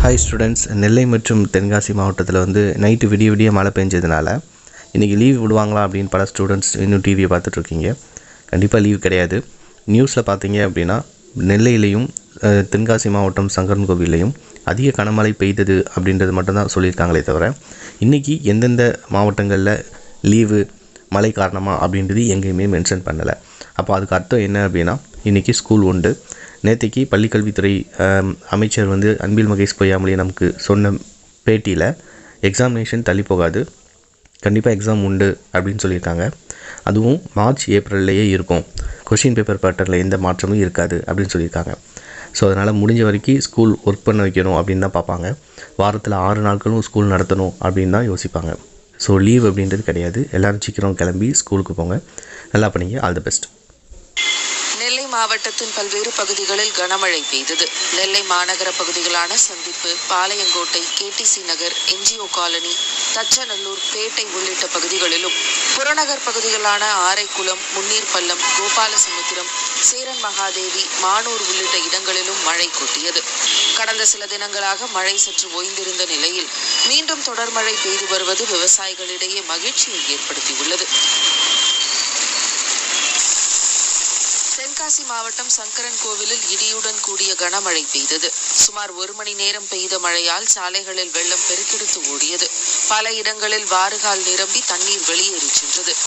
Hi students, நெல்லை மற்றும் தென்காசி மாவட்டத்தில் night விடிய மழை பெஞ்சதுனால இன்றைக்கி லீவ் விடுவாங்களா அப்படின்னு பல ஸ்டூடெண்ட்ஸ் இன்னும் டிவியை பார்த்துட்ருக்கீங்க. கண்டிப்பாக லீவ் கிடையாது. நியூஸில் பார்த்தீங்க அப்படின்னா நெல்லையிலையும் தென்காசி மாவட்டம் சங்கரன் கோவிலையும் அதிக கனமழை பெய்தது அப்படின்றது மட்டும்தான் சொல்லியிருக்காங்களே தவிர இன்றைக்கி எந்தெந்த மாவட்டங்களில் லீவு மழை காரணமாக அப்படின்றது எங்கேயுமே மென்ஷன் பண்ணலை. அப்போ அதுக்கு அர்த்தம் என்ன அப்படின்னா இன்றைக்கி ஸ்கூல் உண்டு. நேற்றைக்கு பள்ளிக்கல்வித்துறை அமைச்சர் அன்பில் மகேஷ் பொய்யாமொழி நமக்கு சொன்ன பேட்டியில் எக்ஸாமினேஷன் தள்ளி போகாது, கண்டிப்பாக எக்ஸாம் உண்டு அப்படின்னு சொல்லியிருக்காங்க. அதுவும் மார்ச் ஏப்ரல்லையே இருக்கும், கொஷின் பேப்பர் பேட்டர்னில் எந்த மாற்றமும் இருக்காது அப்படின்னு சொல்லியிருக்காங்க. ஸோ அதனால் முடிஞ்ச வரைக்கும் ஸ்கூல் ஒர்க் பண்ண வைக்கணும் அப்படின்னு தான் பார்ப்பாங்க. வாரத்தில் 6 நாட்களும் ஸ்கூல் நடத்தணும் அப்படின்னு தான் யோசிப்பாங்க. ஸோ லீவ் அப்படின்றது கிடையாது. எல்லோரும் சீக்கிரம் கிளம்பி ஸ்கூலுக்கு போங்க. நல்லா பண்ணிங்க. All the best. நெல்லை மாவட்டத்தின் பல்வேறு பகுதிகளில் கனமழை பெய்தது. நெல்லை மாநகர பகுதிகளான சந்திப்பு, பாளையங்கோட்டை, கேடிசி நகர், என்ஜிஓ காலனி, தச்சநல்லூர், பேட்டை உள்ளிட்ட பகுதிகளிலும், புறநகர் பகுதிகளான ஆரைக்குளம், முன்னீர்பள்ளம், கோபாலசமுத்திரம், சேரன் மகாதேவி, மானூர் உள்ளிட்ட இடங்களிலும் மழை கொட்டியது. கடந்த சில தினங்களாக மழை சற்று ஓய்ந்திருந்த நிலையில் மீண்டும் தொடர் மழை பெய்து வருவது விவசாயிகளிடையே மகிழ்ச்சியை ஏற்படுத்தியுள்ளது. தென்காசி மாவட்டம் சங்கரன் கோவிலில் இடியுடன் கூடிய கனமழை பெய்தது. சுமார் 1 மணி நேரம் பெய்த மழையால் சாலைகளில் வெள்ளம் பெருக்கெடுத்து ஓடியது. பல இடங்களில் வாறுகால் நிரம்பி தண்ணீர் வெளியேறி சென்றது.